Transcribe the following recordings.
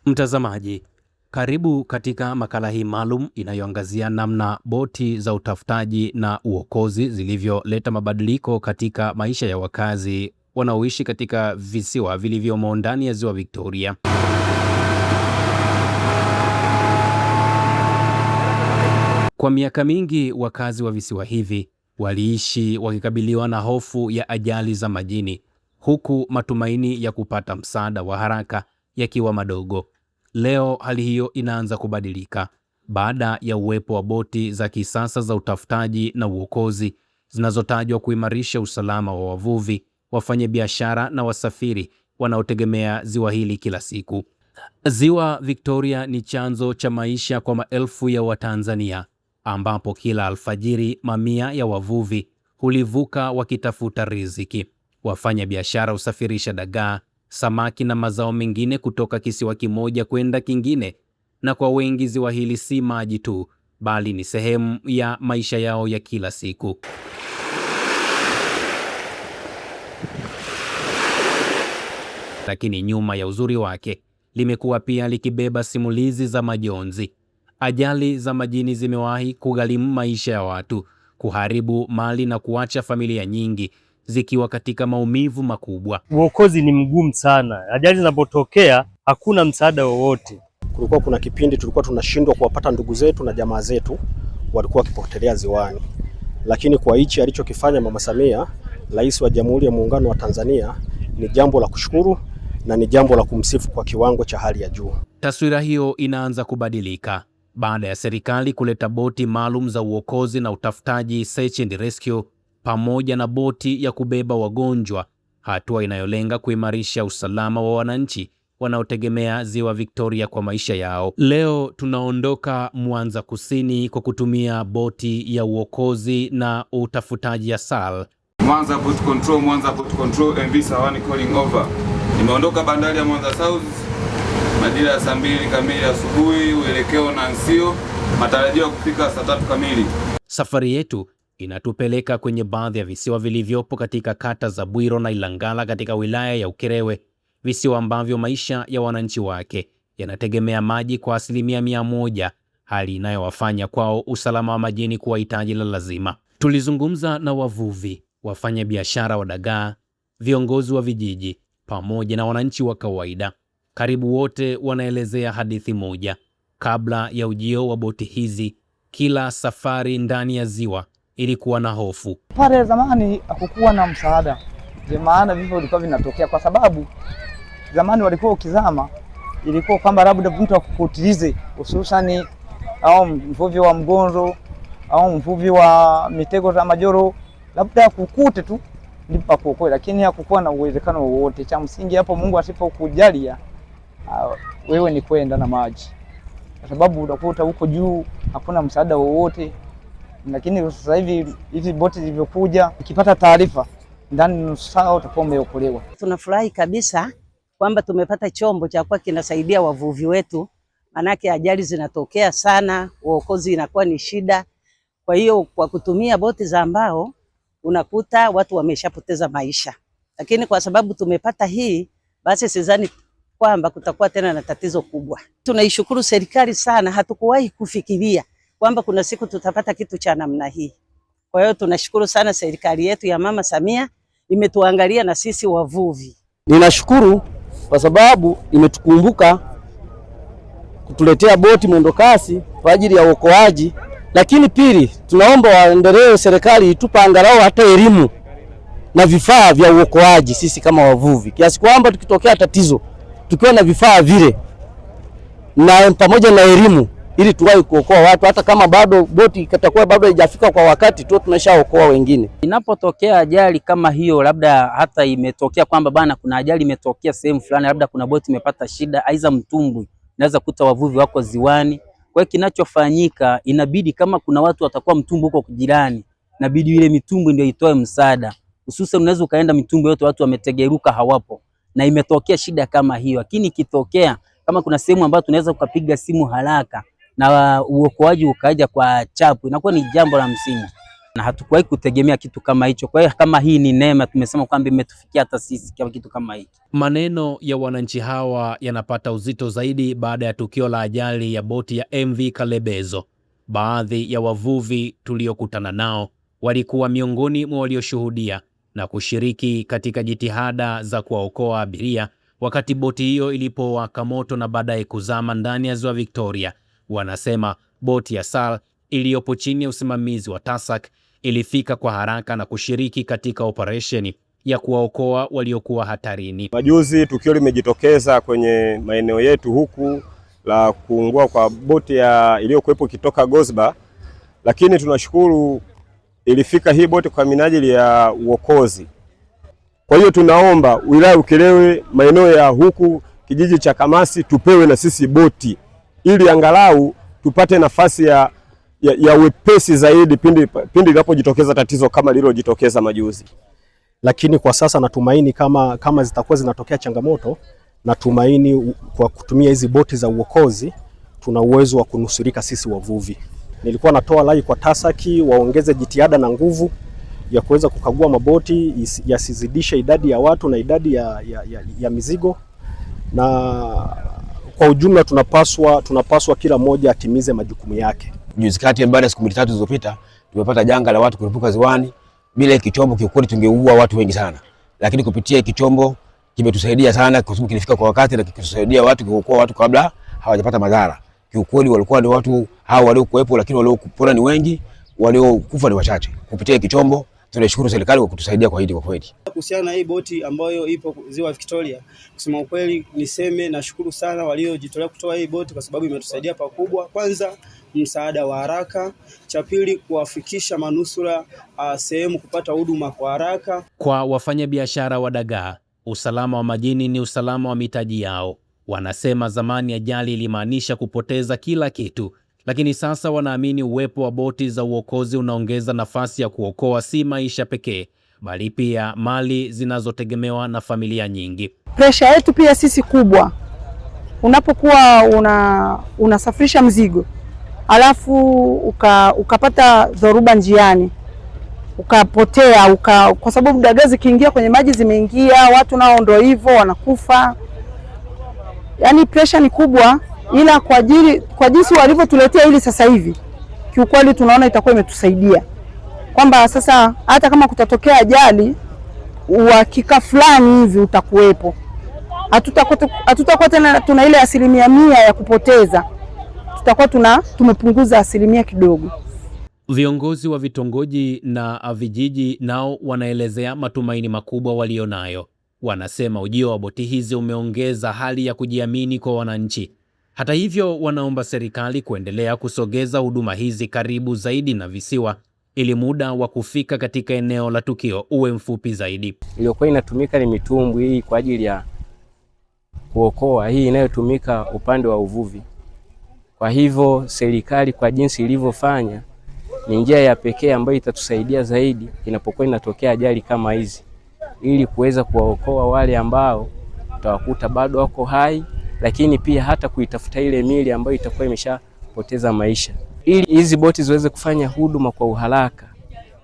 Mtazamaji, karibu katika makala hii maalum inayoangazia namna boti za utafutaji na uokozi zilivyoleta mabadiliko katika maisha ya wakazi wanaoishi katika visiwa vilivyomo ndani ya Ziwa Victoria. Kwa miaka mingi, wakazi wa visiwa hivi waliishi wakikabiliwa na hofu ya ajali za majini, huku matumaini ya kupata msaada wa haraka yakiwa madogo. Leo hali hiyo inaanza kubadilika baada ya uwepo wa boti za kisasa za utafutaji na uokozi zinazotajwa kuimarisha usalama wa wavuvi, wafanyabiashara na wasafiri wanaotegemea ziwa hili kila siku. Ziwa Victoria ni chanzo cha maisha kwa maelfu ya Watanzania, ambapo kila alfajiri mamia ya wavuvi hulivuka wakitafuta riziki. Wafanyabiashara husafirisha dagaa, samaki na mazao mengine kutoka kisiwa kimoja kwenda kingine, na kwa wengi ziwa hili si maji tu, bali ni sehemu ya maisha yao ya kila siku. Lakini nyuma ya uzuri wake, limekuwa pia likibeba simulizi za majonzi. Ajali za majini zimewahi kugharimu maisha ya watu, kuharibu mali na kuacha familia nyingi zikiwa katika maumivu makubwa. Uokozi ni mgumu sana. Ajali zinapotokea hakuna msaada wowote. Kulikuwa kuna kipindi tulikuwa tunashindwa kuwapata ndugu zetu na jamaa zetu walikuwa wakipotelea ziwani. Lakini kwa hichi alichokifanya Mama Samia, Rais wa Jamhuri ya Muungano wa Tanzania, ni jambo la kushukuru na ni jambo la kumsifu kwa kiwango cha hali ya juu. Taswira hiyo inaanza kubadilika baada ya serikali kuleta boti maalum za uokozi na utafutaji, search and rescue, pamoja na boti ya kubeba wagonjwa, hatua inayolenga kuimarisha usalama wa wananchi wanaotegemea Ziwa Victoria kwa maisha yao. Leo tunaondoka Mwanza Kusini kwa kutumia boti ya uokozi na utafutaji ya SAL. Mwanza Port Control, MV Sawani calling over. Nimeondoka bandari ya Mwanza South majira ya saa 2 kamili asubuhi, uelekeo na Nsio, matarajio ya kufika saa 3 kamili. Safari yetu inatupeleka kwenye baadhi ya visiwa vilivyopo katika kata za Bwiro na Ilangala katika wilaya ya Ukerewe, visiwa ambavyo maisha ya wananchi wake yanategemea maji kwa 100%, hali inayowafanya kwao usalama wa majini kuwa hitaji la lazima. Tulizungumza na wavuvi, wafanyabiashara wa dagaa, viongozi wa vijiji pamoja na wananchi wa kawaida. Karibu wote wanaelezea hadithi moja. Kabla ya ujio wa boti hizi, kila safari ndani ya ziwa ilikuwa na hofu. Pale zamani hakukuwa na msaada, maana vifo vilikuwa vinatokea kwa sababu zamani walikuwa ukizama ilikuwa kwamba labda mtu akukutilize, hususani au mvuvi wa mgonzo au mvuvi wa mitego za majoro, labda kukute tu ndipo akuokoe, lakini hakukuwa na uwezekano wowote. Cha msingi hapo, Mungu asipokujalia wewe ni kwenda na maji, kwa sababu utakuta huko juu hakuna msaada wowote. Lakini sasa hivi hizi boti zilivyokuja, ukipata taarifa ndani nusu saa utakuwa umeokolewa. Tunafurahi kabisa kwamba tumepata chombo cha kwa kinasaidia wavuvi wetu, manake ajali zinatokea sana, uokozi inakuwa ni shida. Kwa hiyo kwa kutumia boti za mbao unakuta watu wameshapoteza maisha, lakini kwa sababu tumepata hii, basi sidhani kwamba kutakuwa tena na tatizo kubwa. Tunaishukuru serikali sana, hatukuwahi kufikiria kwamba kuna siku tutapata kitu cha namna hii. Kwa hiyo tunashukuru sana serikali yetu ya Mama Samia, imetuangalia na sisi wavuvi. Ninashukuru kwa sababu imetukumbuka kutuletea boti mwendokasi kwa ajili ya uokoaji. Lakini pili, tunaomba waendelee, serikali itupe angalau hata elimu na vifaa vya uokoaji sisi kama wavuvi, kiasi kwamba tukitokea tatizo tukiwa na vifaa vile na pamoja na elimu, ili tuwahi kuokoa watu, hata kama bado boti itakuwa bado haijafika kwa wakati tu tumeshaokoa wengine. Inapotokea ajali kama hiyo, labda hata imetokea kwamba bana kuna ajali imetokea sehemu fulani, labda kuna boti imepata shida, aiza mtumbwi, naweza kuta wavuvi wako ziwani. Kwa hiyo kinachofanyika, inabidi kama kuna watu watakuwa mtumbwi huko jirani, inabidi ile mitumbwi ndio itoe msaada. Hususan unaweza ukaenda mitumbwi yote watu wametegeruka hawapo, na imetokea shida kama hiyo. Lakini ikitokea kama kuna sehemu ambayo tunaweza kupiga simu haraka na uokoaji ukaja kwa chapu, inakuwa ni jambo la msingi. na hatukuwahi kutegemea kitu kama hicho. Kwa hiyo kama hii ni neema, tumesema kwamba imetufikia hata sisi kwa kitu kama hiki. Maneno ya wananchi hawa yanapata uzito zaidi baada ya tukio la ajali ya boti ya MV Kalebezo. Baadhi ya wavuvi tuliokutana nao walikuwa miongoni mwa walioshuhudia na kushiriki katika jitihada za kuwaokoa abiria wakati boti hiyo ilipowaka moto na baadaye kuzama ndani ya Ziwa Victoria. Wanasema boti ya SAL iliyopo chini ya usimamizi wa TASAC ilifika kwa haraka na kushiriki katika operesheni ya kuwaokoa waliokuwa hatarini. Majuzi tukio limejitokeza kwenye maeneo yetu huku la kuungua kwa boti iliyokuwepo kitoka Gosba, lakini tunashukuru ilifika hii boti kwa minajili ya uokozi. Kwa hiyo tunaomba wilaya Ukerewe, maeneo ya huku kijiji cha Kamasi, tupewe na sisi boti ili angalau tupate nafasi ya wepesi zaidi pindi linapojitokeza tatizo kama lililojitokeza majuzi. Lakini kwa sasa natumaini kama zitakuwa zinatokea changamoto, natumaini kwa kutumia hizi boti za uokozi tuna uwezo wa kunusurika sisi wavuvi. Nilikuwa natoa rai kwa TASAC waongeze jitihada na nguvu ya kuweza kukagua maboti yasizidishe idadi ya watu na idadi ya mizigo, na kwa ujumla tunapaswa kila mmoja atimize majukumu yake. Juzi kati baada ya siku 3 zilizopita tumepata janga la watu kulipuka ziwani. Bila kichombo kiukweli tungeua watu wengi sana, lakini kupitia kichombo kimetusaidia sana kwa sababu kilifika kwa wakati na kikusaidia watu kuokoa watu kabla hawajapata madhara. Kiukweli walikuwa ni watu hao waliokuwepo, lakini waliokupona ni wengi, waliokufa ni wachache. Kupitia kichombo tunashukuru serikali kwa kutusaidia kwa hili kwa kweli. Kuhusiana na hii boti ambayo ipo Ziwa Victoria, kusema ukweli niseme nashukuru sana waliojitolea kutoa hii boti kwa sababu imetusaidia pakubwa. Kwanza msaada wa haraka, cha pili kuwafikisha manusura sehemu kupata huduma kwa haraka. Kwa wafanyabiashara wa dagaa, usalama wa majini ni usalama wa mitaji yao. Wanasema zamani ajali ilimaanisha kupoteza kila kitu, lakini sasa wanaamini uwepo wa boti za uokozi unaongeza nafasi ya kuokoa si maisha pekee, bali pia mali zinazotegemewa na familia nyingi. Presha yetu pia sisi kubwa, unapokuwa unasafirisha mzigo alafu ukapata dhoruba njiani ukapotea, kwa sababu dagaa zikiingia kwenye maji zimeingia, watu nao ndio hivyo wanakufa. Yaani pressure ni kubwa, ila kwa jinsi walivyotuletea hili sasa hivi, kiukweli tunaona itakuwa imetusaidia kwamba sasa hata kama kutatokea ajali, uhakika fulani hivi utakuwepo. Hatutakuwa tena tuna ile 100% ya kupoteza, tutakuwa tumepunguza 1% kidogo. Viongozi wa vitongoji na vijiji nao wanaelezea matumaini makubwa walionayo. Wanasema ujio wa boti hizi umeongeza hali ya kujiamini kwa wananchi. Hata hivyo, wanaomba serikali kuendelea kusogeza huduma hizi karibu zaidi na visiwa ili muda wa kufika katika eneo la tukio uwe mfupi zaidi. Iliyokuwa inatumika ni mitumbwi hii kwa ajili ya kuokoa, hii inayotumika upande wa uvuvi. Kwa hivyo serikali kwa jinsi ilivyofanya ni njia ya pekee ambayo itatusaidia zaidi inapokuwa inatokea ajali kama hizi, ili kuweza kuwaokoa wale ambao tutawakuta bado wako hai, lakini pia hata kuitafuta ile miili ambayo itakuwa imeshapoteza maisha. Ili hizi boti ziweze kufanya huduma kwa uharaka,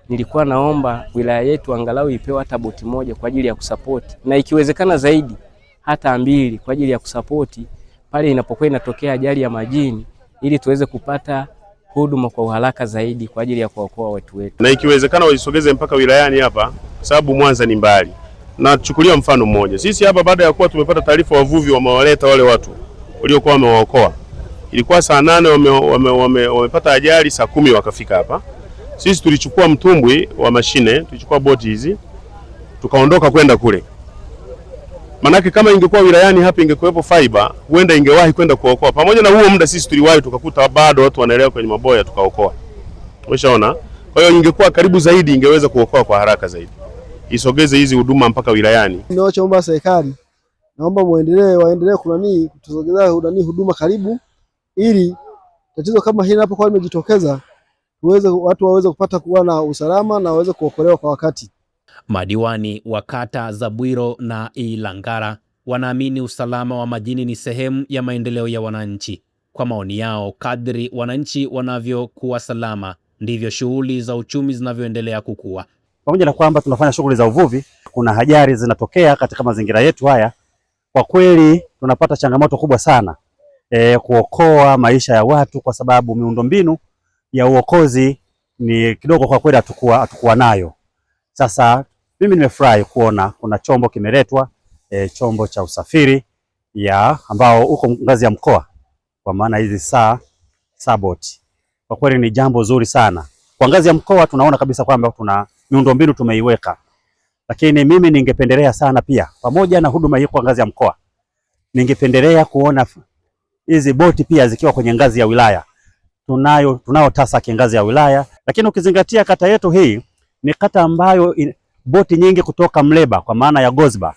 nilikuwa naomba wilaya yetu angalau ipewe hata boti moja kwa ajili ya kusapoti, na ikiwezekana zaidi hata 2 kwa ajili ya kusapoti pale inapokuwa inatokea ajali ya majini, ili tuweze kupata huduma kwa uharaka zaidi kwa ajili ya kuokoa watu wetu. Na ikiwezekana wajisogeze mpaka wilayani hapa, sababu Mwanza ni mbali. Na chukulia mfano mmoja. Sisi hapa baada ya kuwa tumepata taarifa wavuvi wamewaleta wale watu waliokuwa wamewaokoa. Ilikuwa saa 8 wamepata ajali, saa 10 wakafika hapa. Sisi tulichukua mtumbwi wa mashine, tulichukua boti hizi, tukaondoka kwenda kule. Manake kama ingekuwa wilayani hapa ingekuwepo fiber, huenda ingewahi kwenda kuokoa. Pamoja na huo muda sisi tuliwahi tukakuta bado watu wanaelea kwenye maboya tukaokoa. Umeshaona? Kwa hiyo ingekuwa karibu zaidi ingeweza kuokoa kwa haraka zaidi. Isogeze hizi huduma mpaka wilayani. Ninachoomba serikali, naomba waendelee kutusogezea huduma karibu, ili tatizo kama hili linapokuwa limejitokeza watu waweze kupata kuwa na usalama na waweze kuokolewa kwa wakati. Madiwani wa kata za Bwiro na Ilangara wanaamini usalama wa majini ni sehemu ya maendeleo ya wananchi. Kwa maoni yao, kadri wananchi wanavyokuwa salama ndivyo shughuli za uchumi zinavyoendelea kukua. Pamoja na kwamba tunafanya shughuli za uvuvi, kuna ajali zinatokea katika mazingira yetu haya. Kwa kweli tunapata changamoto kubwa sana kuokoa maisha ya watu, kwa sababu miundombinu ya uokozi ni kidogo kwa kweli hatukuwa nayo. Sasa mimi nimefurahi kuona kuna chombo kimeletwa, chombo cha usafiri ambao uko ngazi ya mkoa, kwa maana hizi saboti. Kwa kweli ni jambo zuri sana. Kwa ngazi ya mkoa tunaona kabisa kwamba tuna miundombinu tumeiweka. Lakini mimi ningependelea sana pia, pamoja na huduma hii kwa ngazi ya mkoa, ningependelea kuona hizi boti pia zikiwa kwenye ngazi ya wilaya. Tunao TASAC ngazi ya wilaya, lakini ukizingatia kata yetu hii ni kata ambayo boti nyingi kutoka Mleba kwa maana ya Gozba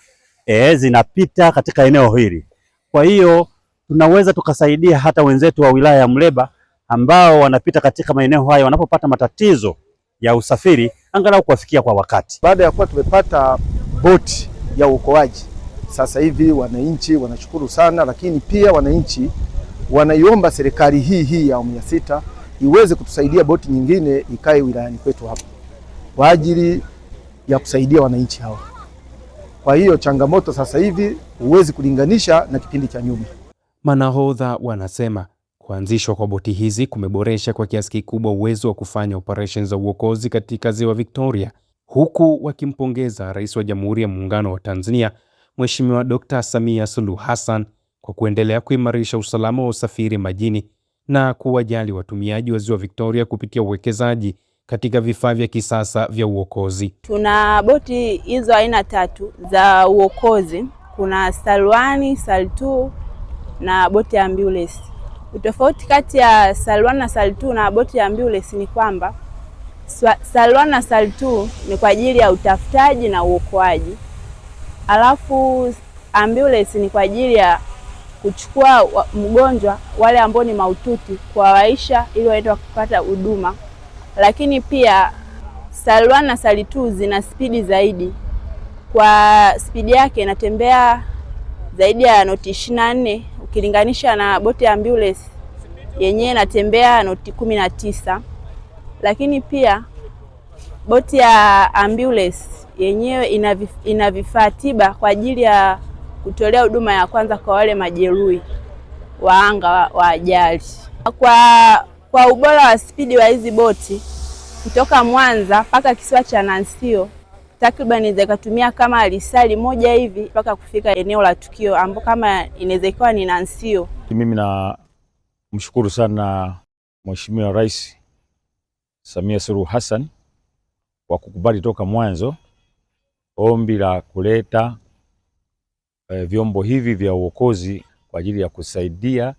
zinapita katika eneo hili. Kwa hiyo tunaweza tukasaidia hata wenzetu wa wilaya ya Mleba ambao wanapita katika maeneo haya, wanapopata matatizo ya usafiri angalau kuwafikia kwa wakati. Baada ya kuwa tumepata boti ya uokoaji, sasa hivi wananchi wanashukuru sana, lakini pia wananchi wanaiomba serikali hii ya awamu ya 6 iweze kutusaidia boti nyingine ikae wilayani kwetu hapa kwa ajili ya kusaidia wananchi hawa. Kwa hiyo changamoto sasa hivi huwezi kulinganisha na kipindi cha nyuma. Manahodha wanasema kuanzishwa kwa boti hizi kumeboresha kwa kiasi kikubwa uwezo wa kufanya operations za uokozi katika Ziwa Victoria, huku wakimpongeza Rais wa Jamhuri ya Muungano wa Tanzania Mheshimiwa Dr. Samia Suluhu Hassan kwa kuendelea kuimarisha usalama wa usafiri majini na kuwajali watumiaji wa Ziwa Victoria kupitia uwekezaji katika vifaa vya kisasa vya uokozi. Tuna boti hizo aina 3 za uokozi. Kuna Salwani, Sal2 na boti ya ambulance. Utofauti kati ya Salwani na Sal2 na boti ya ambulance ni kwamba Salwani na Sal2 ni kwa ajili ya utafutaji na uokoaji. Alafu ambulance ni kwa ajili ya kuchukua mgonjwa wale ambao ni mahututi kuwawaisha ili waende kupata huduma. Lakini pia Salwani na Sal2 zina spidi zaidi. Kwa spidi yake inatembea zaidi ya noti 24 ukilinganisha na boti ya ambulance yenyewe inatembea noti 19. Lakini pia boti ya ambulance yenyewe ina vifaa tiba kwa ajili ya kutolea huduma ya kwanza kwa wale majeruhi wa anga wa ajali. Kwa ubora wa spidi wa hizi boti kutoka Mwanza mpaka kisiwa cha Nansio takriban inaweza kutumia kama lisali moja hivi mpaka kufika eneo la tukio ambapo kama inaweza kuwa ni Nansio. Mimi na mshukuru sana Mheshimiwa Rais Samia Suluhu Hassan kwa kukubali toka mwanzo ombi la kuleta vyombo hivi vya uokozi kwa ajili ya kusaidia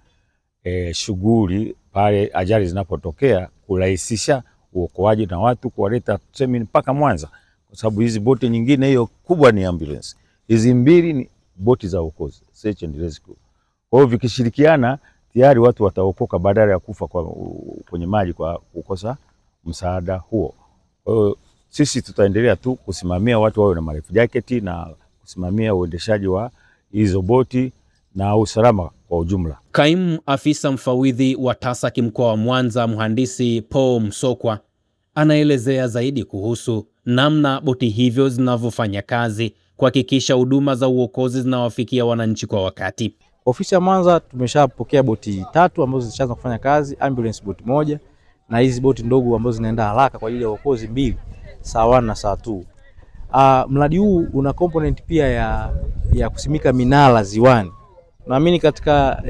shughuli pale ajali zinapotokea, kurahisisha uokoaji na watu kuwaleta tuseme mpaka Mwanza, kwa sababu hizi boti nyingine hiyo kubwa ni ambulance, hizi mbili ni boti za uokozi search and rescue. Kwa hiyo vikishirikiana tayari watu wataokoka badala ya kufa kwenye maji kwa kukosa msaada huo. Kwa hiyo sisi tutaendelea tu kusimamia watu wawe na life jacket na kusimamia uendeshaji wa hizo boti na usalama kwa ujumla. Kaimu afisa mfawidhi wa TASAC mkoa wa Mwanza, mhandisi Paul Msokwa, anaelezea zaidi kuhusu namna boti hivyo zinavyofanya kazi kuhakikisha huduma za uokozi zinawafikia wananchi kwa wakati. Ofisi ya Mwanza tumeshapokea boti 3 ambazo zishaanza kufanya kazi, ambulance boti 1 na hizi boti ndogo ambazo zinaenda haraka kwa ajili ya uokozi 2, Salwani na Sal2. Mradi huu una component pia ya kusimika minara ziwani. Naamini katika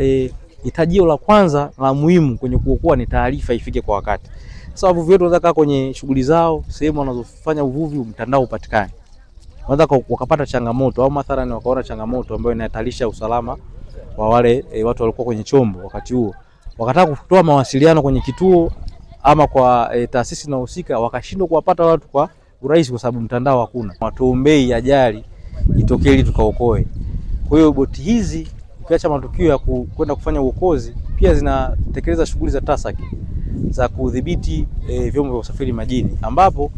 hitajio la kwanza la muhimu kwenye kuokoa ni taarifa ifike kwa wakati. Sasa wavuvi wetu wanataka kwenye shughuli zao, sehemu wanazofanya uvuvi, mtandao upatikane. Wanataka wakapata changamoto au mathalan wakaona changamoto ambayo inahatarisha usalama wa wale watu walikuwa kwenye chombo wakati huo. Wakataka kutoa mawasiliano kwenye kituo ama kwa taasisi na husika, wakashindwa kuwapata watu kwa urahisi kwa sababu mtandao hakuna. Watuombei ajali itokee ili tukaokoe. Kwa hiyo boti hizi ukiacha matukio ya kwenda kufanya uokozi, pia zinatekeleza shughuli za TASAC za kudhibiti vyombo vya usafiri majini, ambapo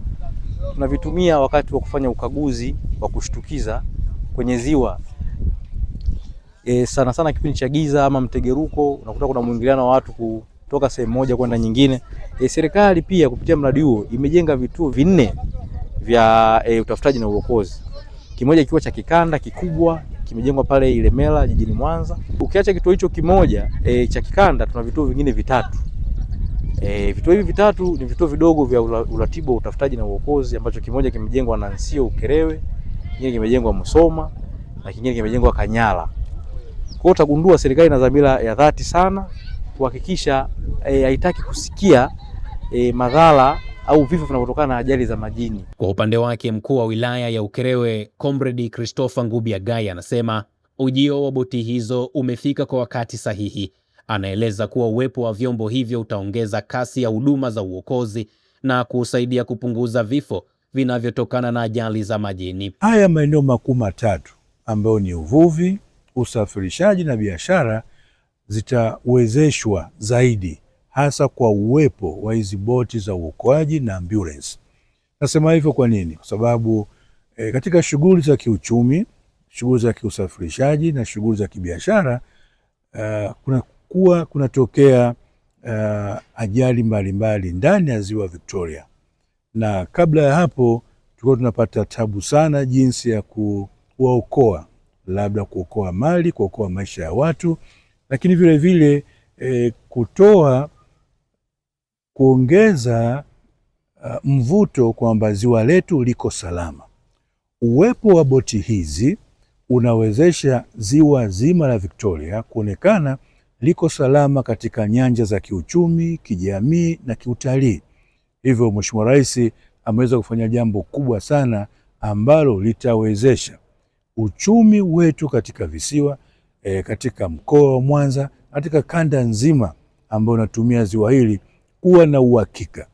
tunavitumia wakati wa kufanya ukaguzi wa kushtukiza kwenye ziwa. Sana sana kipindi cha giza ama mtegeruko, unakuta kuna mwingiliano wa watu kutoka sehemu moja kwenda nyingine. Serikali pia kupitia mradi huo imejenga vituo 4 vya utafutaji na uokozi. Kimoja kikiwa cha kikanda kikubwa kimejengwa pale Ilemela jijini Mwanza. Ukiacha kituo hicho kimoja cha kikanda, tuna vituo vingine 3. Vituo hivi 3 ni vituo vidogo vya uratibu wa utafutaji na uokozi, ambacho kimoja kimejengwa na Nsio Ukerewe, kingine kimejengwa Musoma na kingine kimejengwa Kanyala. Kwa hiyo utagundua serikali ina dhamira ya dhati sana kuhakikisha haitaki kusikia madhara au vifo vinavyotokana na ajali za majini. Kwa upande wake, mkuu wa wilaya ya Ukerewe Comrade Christopher Ngubiagai anasema ujio wa boti hizo umefika kwa wakati sahihi. Anaeleza kuwa uwepo wa vyombo hivyo utaongeza kasi ya huduma za uokozi na kusaidia kupunguza vifo vinavyotokana na ajali za majini. Haya maeneo makuu matatu ambayo ni uvuvi, usafirishaji na biashara zitawezeshwa zaidi, hasa kwa uwepo wa hizi boti za uokoaji na ambulance. Nasema hivyo kwa nini? Kwa sababu katika shughuli za kiuchumi, shughuli za kiusafirishaji na shughuli za kibiashara kunatokea ajali mbalimbali ndani ya Ziwa Victoria, na kabla ya hapo tulikuwa tunapata tabu sana jinsi ya kuwaokoa, labda kuokoa mali, kuokoa maisha ya watu, lakini vile vile kuongeza mvuto kwamba ziwa letu liko salama. Uwepo wa boti hizi unawezesha ziwa zima la Victoria kuonekana liko salama katika nyanja za kiuchumi, kijamii na kiutalii. Hivyo Mheshimiwa Rais ameweza kufanya jambo kubwa sana ambalo litawezesha uchumi wetu katika visiwa, katika mkoa wa Mwanza, katika kanda nzima ambayo unatumia ziwa hili kuwa na uhakika.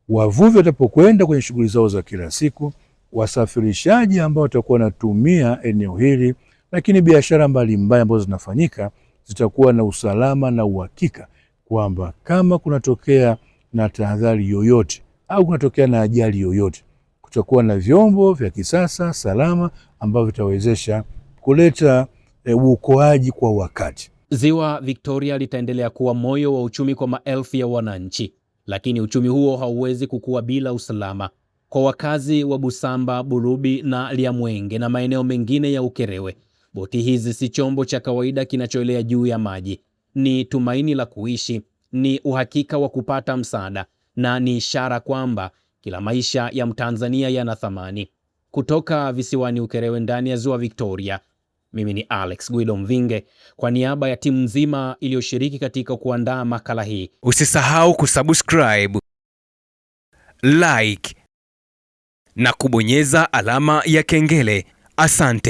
Wavuvi watapokwenda kwenye shughuli zao za kila siku, wasafirishaji ambao watakuwa wanatumia eneo hili, lakini biashara mbalimbali ambazo zinafanyika zitakuwa na usalama na uhakika kwamba kama kunatokea na tahadhari yoyote au kunatokea na ajali yoyote, kutakuwa na vyombo vya kisasa salama ambavyo vitawezesha kuleta uokoaji kwa wakati. Ziwa Victoria litaendelea kuwa moyo wa uchumi kwa maelfu ya wananchi, lakini uchumi huo hauwezi kukua bila usalama. Kwa wakazi wa Busamba, Burubi na Liamwenge na maeneo mengine ya Ukerewe, boti hizi si chombo cha kawaida kinachoelea juu ya maji. Ni tumaini la kuishi, ni uhakika wa kupata msaada, na ni ishara kwamba kila maisha ya Mtanzania yana thamani. Kutoka visiwani Ukerewe ndani ya Ziwa Victoria, mimi ni Alex Guido Mvinge kwa niaba ya timu nzima iliyoshiriki katika kuandaa makala hii. Usisahau kusubscribe, like na kubonyeza alama ya kengele. Asante.